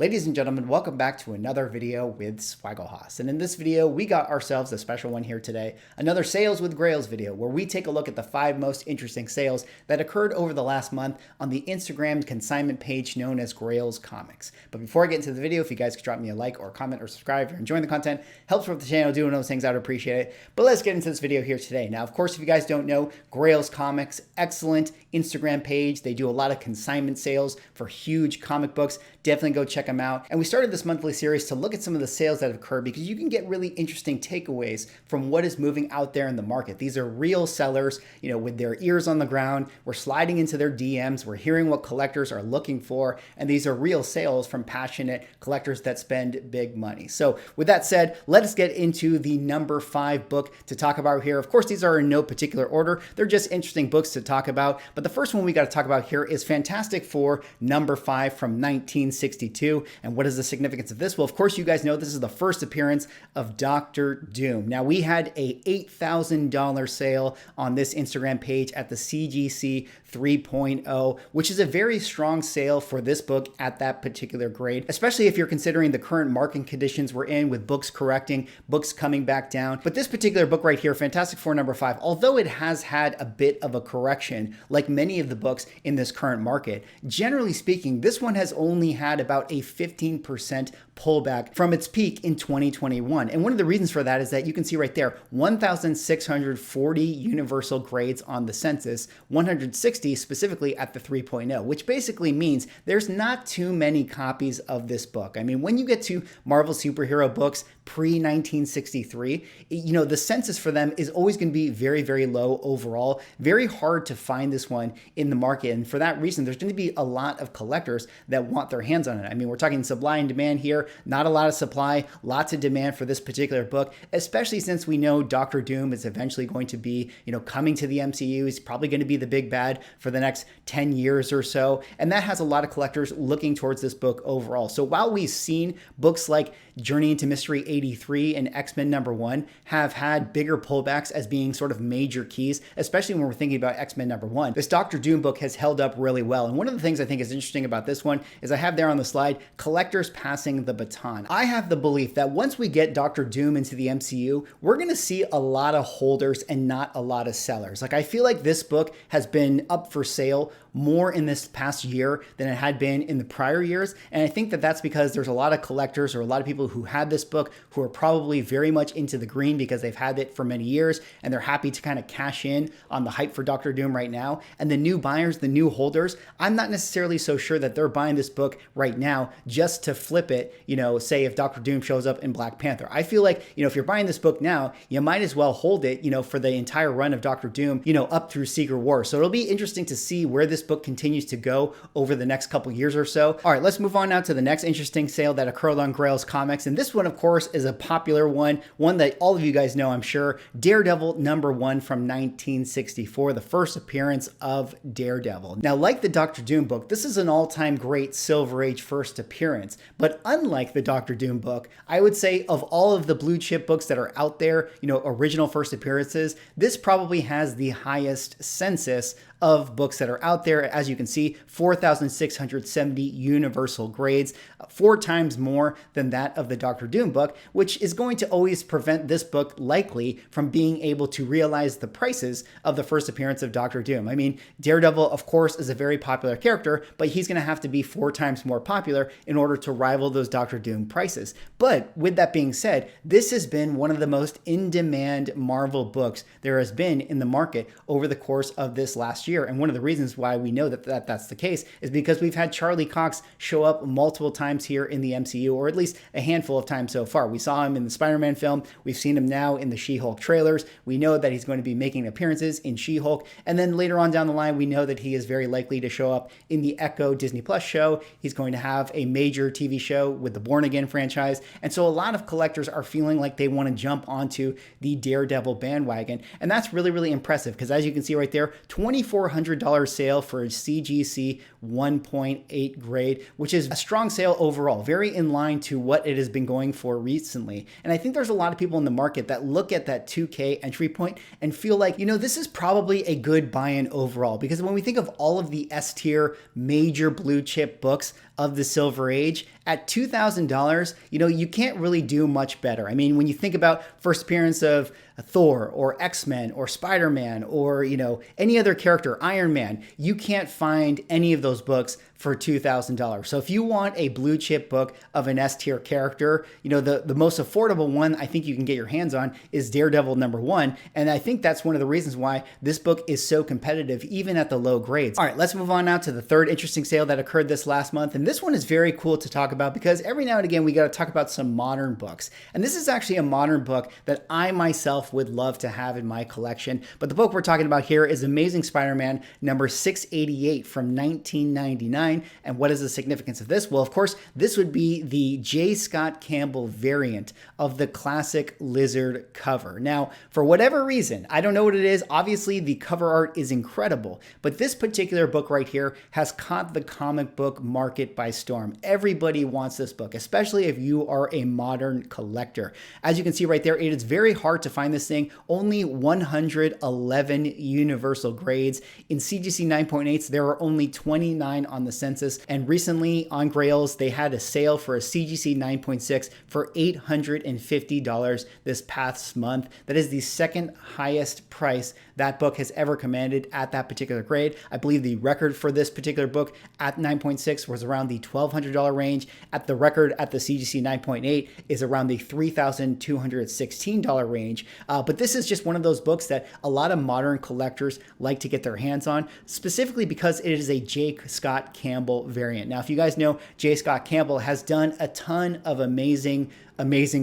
Ladies and gentlemen, welcome back to another video with Swaggle. And in this video, we got ourselves a special one here today, another Sales with Grails video, where we take a look at the 5 most interesting sales that occurred over the last month on the Instagram consignment page known as Grails Comics. But before I get into the video, if you guys could drop me a like or comment or subscribe if you're enjoying the content, helps with the channel, doing those things, I would appreciate it. But let's get into this video here today. Now, of course, if you guys don't know, Grails Comics, excellent Instagram page. They do a lot of consignment sales for huge comic books. Definitely go check them out. And we started this monthly series to look at some of the sales that have occurred because you can get really interesting takeaways from what is moving out there in the market. These are real sellers, with their ears on the ground. We're sliding into their DMs. We're hearing what collectors are looking for. And these are real sales from passionate collectors that spend big money. So with that said, let us get into the number 5 book to talk about here. Of course, these are in no particular order. They're just interesting books to talk about. But the first one we got to talk about here is Fantastic Four number 5 from 1962. And what is the significance of this? Well, of course, you guys know this is the first appearance of Dr. Doom. Now, we had a $8,000 sale on this Instagram page at the CGC 3.0, which is a very strong sale for this book at that particular grade, especially if you're considering the current market conditions we're in with books correcting, books coming back down. But this particular book right here, Fantastic Four number 5, although it has had a bit of a correction, like many of the books in this current market, generally speaking, this one has only had about a 15% pullback from its peak in 2021. And one of the reasons for that is that you can see right there, 1,640 universal grades on the census, 160 specifically at the 3.0, which basically means there's not too many copies of this book. I mean, when you get to Marvel superhero books pre-1963, the census for them is always going to be very, very low overall. Very hard to find this one in the market. And for that reason, there's going to be a lot of collectors that want their hands on it. I mean, we're talking supply and demand here, not a lot of supply, lots of demand for this particular book, especially since we know Dr. Doom is eventually going to be, coming to the MCU. He's probably going to be the big bad for the next 10 years or so. And that has a lot of collectors looking towards this book overall. So while we've seen books like Journey into Mystery 83 and X-Men number 1 have had bigger pullbacks as being sort of major keys, especially when we're thinking about X-Men number 1, this Dr. Doom book has held up really well. And one of the things I think is interesting about this one is I have there on the slide, collectors passing the baton. I have the belief that once we get Dr. Doom into the MCU, we're going to see a lot of holders and not a lot of sellers. Like, I feel like this book has been up for sale more in this past year than it had been in the prior years. And I think that that's because there's a lot of collectors or a lot of people who had this book who are probably very much into the green because they've had it for many years and they're happy to kind of cash in on the hype for Dr. Doom right now. And the new buyers, the new holders, I'm not necessarily so sure that they're buying this book right now just to flip it, say if Dr. Doom shows up in Black Panther. I feel like, if you're buying this book now, you might as well hold it, for the entire run of Dr. Doom, up through Secret War. So it'll be interesting to see where this book continues to go over the next couple years or so. All right, let's move on now to the next interesting sale that occurred on Grails Comics. And this one, of course, is a popular one that all of you guys know, I'm sure. Daredevil number 1 from 1964, the first appearance of Daredevil. Now, like the Dr. Doom book, this is an all-time great Silver Age first appearance. But unlike the Dr. Doom book, I would say of all of the blue chip books that are out there, original first appearances, this probably has the highest census of books that are out there. As you can see, 4,670 universal grades, 4 times more than that of the Dr. Doom book, which is going to always prevent this book likely from being able to realize the prices of the first appearance of Dr. Doom. I mean, Daredevil, of course, is a very popular character, but he's going to have to be 4 times more popular in order to rival those Dr. Doom prices. But with that being said, this has been one of the most in-demand Marvel books there has been in the market over the course of this last year. And one of the reasons why we know that that's the case is because we've had Charlie Cox show up multiple times here in the MCU, or at least a handful of times so far. We saw him in the Spider-Man film. We've seen him now in the She-Hulk trailers. We know that he's going to be making appearances in She-Hulk. And then later on down the line, we know that he is very likely to show up in the Echo Disney Plus show. He's going to have a major TV show with the Born Again franchise. And so a lot of collectors are feeling like they want to jump onto the Daredevil bandwagon. And that's really, really impressive because as you can see right there, $2,400 sale for a CGC 1.8 grade, which is a strong sale overall, very in line to what it has been going for recently. And I think there's a lot of people in the market that look at that 2K entry point and feel like, this is probably a good buy-in overall, because when we think of all of the S-tier major blue chip books of the Silver Age at $2,000, you can't really do much better. I mean, when you think about first appearance of Thor or X-Men or Spider-Man or, any other character, Iron Man, you can't find any of those books for $2,000. So if you want a blue chip book of an S tier character, the most affordable one I think you can get your hands on is Daredevil #1. And I think that's one of the reasons why this book is so competitive, even at the low grades. All right, let's move on now to the third interesting sale that occurred this last month. And this one is very cool to talk about because every now and again, we got to talk about some modern books. And this is actually a modern book that I myself would love to have in my collection. But the book we're talking about here is Amazing Spider-Man number 688 from 1999. And what is the significance of this? Well, of course, this would be the J. Scott Campbell variant of the classic Lizard cover. Now, for whatever reason, I don't know what it is. Obviously, the cover art is incredible, but this particular book right here has caught the comic book market by storm. Everybody wants this book, especially if you are a modern collector. As you can see right there, it is very hard to find this thing. Only 111 universal grades. In CGC 9.8s, there are only 29 on the census. And recently on Grails, they had a sale for a CGC 9.6 for $850 this past month. That is the second highest price that book has ever commanded at that particular grade. I believe the record for this particular book at 9.6 was around the $1,200 range. At the record at the CGC 9.8 is around the $3,216 range. But this is just one of those books that a lot of modern collectors like to get their hands on, specifically because it is a J. Scott Campbell variant. Now, if you guys know, J. Scott Campbell has done a ton of amazing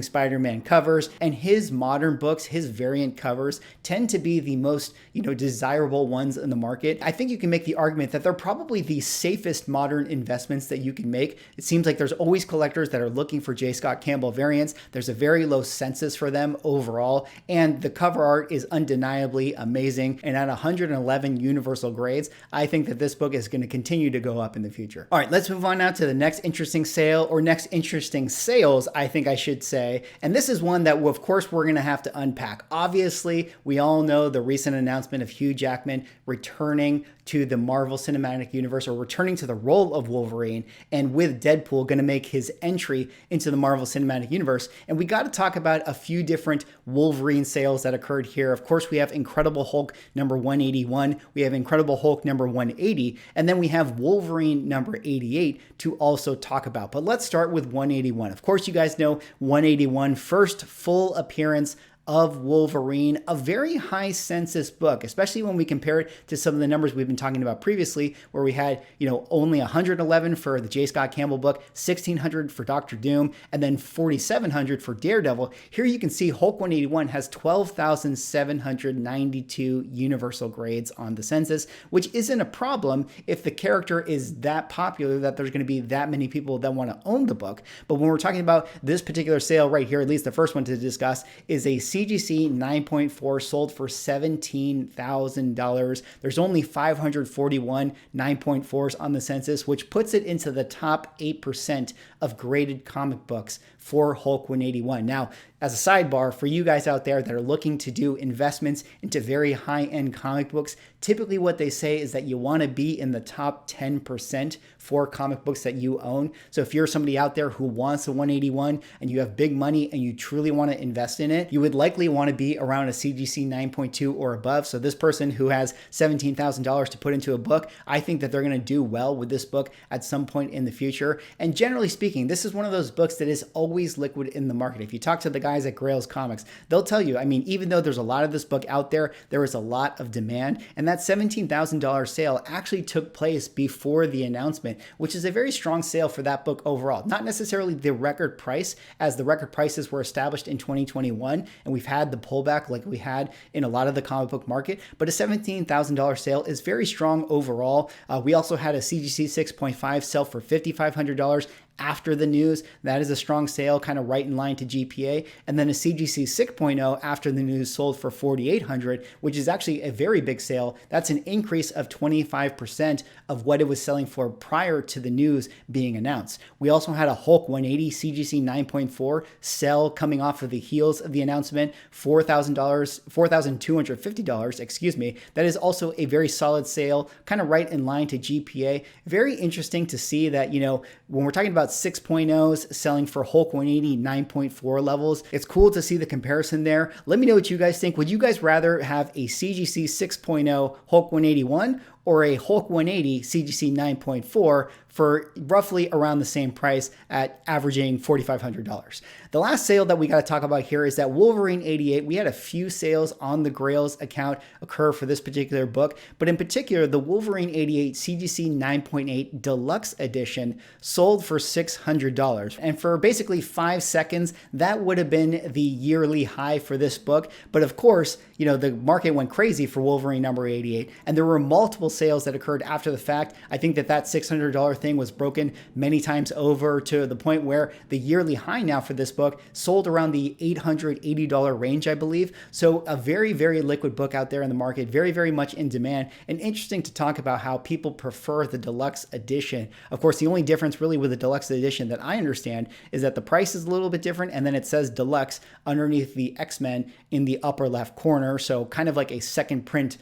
Spider-Man covers, and his modern books, his variant covers, tend to be the most, desirable ones in the market. I think you can make the argument that they're probably the safest modern investments that you can make. It seems like there's always collectors that are looking for J. Scott Campbell variants. There's a very low census for them overall, and the cover art is undeniably amazing. And at 111 universal grades, I think that this book is going to continue to go up in the future. All right, let's move on now to the next interesting sale, or next interesting sales, I think I should say. And this is one that, of course, we're going to have to unpack. Obviously, we all know the recent announcement of Hugh Jackman returning to the Marvel Cinematic Universe, or returning to the role of Wolverine, and with Deadpool going to make his entry into the Marvel Cinematic Universe. And we got to talk about a few different Wolverine sales that occurred here. Of course, we have Incredible Hulk number 181, we have Incredible Hulk number 180, and then we have Wolverine number 88 to also talk about. But let's start with 181. Of course, you guys know 181, first full appearance of Wolverine, a very high census book, especially when we compare it to some of the numbers we've been talking about previously, where we had, only 111 for the J. Scott Campbell book, 1,600 for Dr. Doom, and then 4,700 for Daredevil. Here you can see Hulk 181 has 12,792 universal grades on the census, which isn't a problem if the character is that popular that there's going to be that many people that want to own the book. But when we're talking about this particular sale right here, at least the first one to discuss, is a CGC 9.4 sold for $17,000. There's only 541 9.4s on the census, which puts it into the top 8% of graded comic books for Hulk 181. Now, as a sidebar, for you guys out there that are looking to do investments into very high-end comic books, typically what they say is that you want to be in the top 10% for comic books that you own. So if you're somebody out there who wants a 181 and you have big money and you truly want to invest in it, you would likely want to be around a CGC 9.2 or above. So this person who has $17,000 to put into a book, I think that they're going to do well with this book at some point in the future. And generally speaking, this is one of those books that is always liquid in the market. If you talk to the guys at Grails Comics, they'll tell you, even though there's a lot of this book out there, there is a lot of demand. And that $17,000 sale actually took place before the announcement, which is a very strong sale for that book overall. Not necessarily the record price, as the record prices were established in 2021, and we've had the pullback like we had in a lot of the comic book market, but a $17,000 sale is very strong overall. We also had a CGC 6.5 sell for $5,500, after the news. That is a strong sale, kind of right in line to GPA. And then a CGC 6.0 after the news sold for $4,800, which is actually a very big sale. That's an increase of 25% of what it was selling for prior to the news being announced. We also had a Hulk 180 CGC 9.4 sell coming off of the heels of the announcement, $4,250, excuse me. That is also a very solid sale, kind of right in line to GPA. Very interesting to see that, when we're talking about 6.0s selling for Hulk 180 9.4 levels, it's cool to see the comparison there. Let me know what you guys think. Would you guys rather have a CGC 6.0 Hulk 181 or a Hulk 180 CGC 9.4 for roughly around the same price at averaging $4,500? The last sale that we got to talk about here is that Wolverine 88. We had a few sales on the Grails account occur for this particular book, but in particular, the Wolverine 88 CGC 9.8 Deluxe Edition sold for $600. And for basically 5 seconds, that would have been the yearly high for this book. But of course, the market went crazy for Wolverine number 88, and there were multiple sales that occurred after the fact. I think that $600 thing was broken many times over to the point where the yearly high now for this book sold around the $880 range, I believe. So a very, very liquid book out there in the market, very, very much in demand, and interesting to talk about how people prefer the deluxe edition. Of course, the only difference really with the deluxe edition that I understand is that the price is a little bit different, and then it says deluxe underneath the X-Men in the upper left corner. So kind of like a second print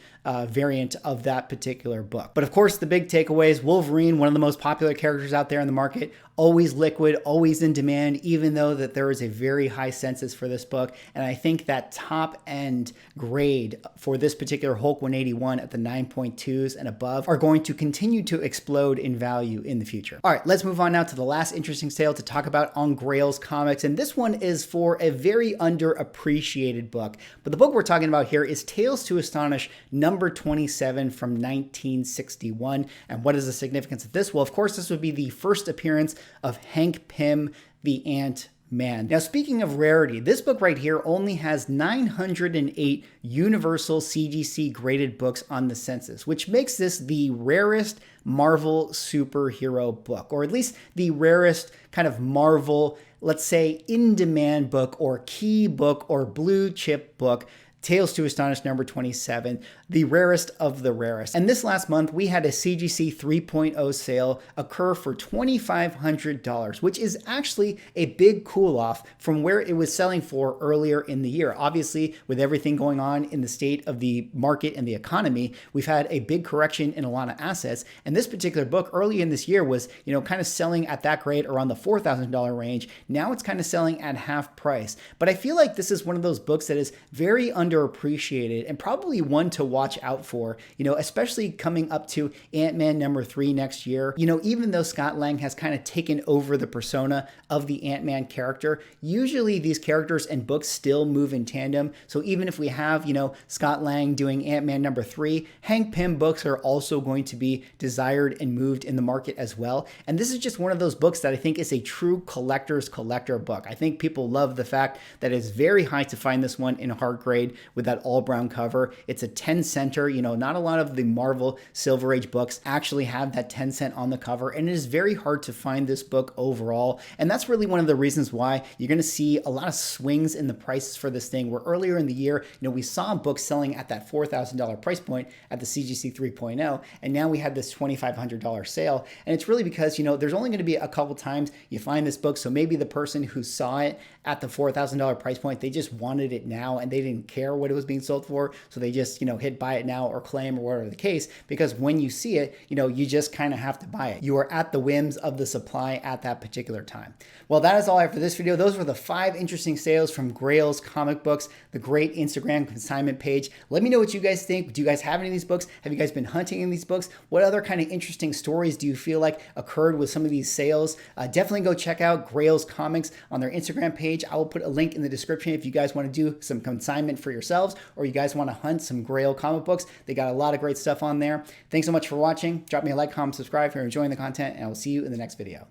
variant of that particular book. But of course, the big takeaways: Wolverine, one of the most popular characters out there in the market, always liquid, always in demand, even though that there is a very high census for this book. And I think that top end grade for this particular Hulk 181 at the 9.2s and above are going to continue to explode in value in the future. All right, let's move on now to the last interesting sale to talk about on Grails Comics. And this one is for a very underappreciated book. But the book we're talking about here is Tales to Astonish number 27 from 1961. And what is the significance of this? Well, of course, this would be the first appearance of Hank Pym, the Ant-Man. Now, speaking of rarity, this book right here only has 908 Universal CGC graded books on the census, which makes this the rarest Marvel superhero book, or at least the rarest kind of Marvel, let's say, in-demand book or key book or blue chip book. Tales to Astonish number 27, the rarest of the rarest. And this last month, we had a CGC 3.0 sale occur for $2,500, which is actually a big cool off from where it was selling for earlier in the year. Obviously, with everything going on in the state of the market and the economy, we've had a big correction in a lot of assets. And this particular book early in this year was, kind of selling at that grade around the $4,000 range. Now it's kind of selling at half price. But I feel like this is one of those books that is very underappreciated and probably one to watch out for, especially coming up to Ant-Man number 3 next year. Even though Scott Lang has kind of taken over the persona of the Ant-Man character, usually these characters and books still move in tandem. So even if we have, Scott Lang doing Ant-Man number 3, Hank Pym books are also going to be desired and moved in the market as well. And this is just one of those books that I think is a true collector's collector book. I think people love the fact that it's very high to find this one in a hard grade with that all brown cover. It's a 10 center. Not a lot of the Marvel Silver Age books actually have that 10 cent on the cover, and it is very hard to find this book overall. And that's really one of the reasons why you're going to see a lot of swings in the prices for this thing, where earlier in the year, we saw books selling at that $4,000 price point at the CGC 3.0, and now we had this $2,500 sale. And it's really because, there's only going to be a couple times you find this book. So maybe the person who saw it at the $4,000 price point, they just wanted it now and they didn't care what it was being sold for. So they just, hit buy it now or claim or whatever the case, because when you see it, you just kind of have to buy it. You are at the whims of the supply at that particular time. Well, that is all I have for this video. Those were the 5 interesting sales from Grails Comic Books, the great Instagram consignment page. Let me know what you guys think. Do you guys have any of these books? Have you guys been hunting in these books? What other kind of interesting stories do you feel like occurred with some of these sales? Definitely go check out Grails Comics on their Instagram page. I will put a link in the description if you guys want to do some consignment for yourselves, or you guys want to hunt some Grail comic books. They got a lot of great stuff on there. Thanks so much for watching. Drop me a like, comment, subscribe if you're enjoying the content, and I will see you in the next video.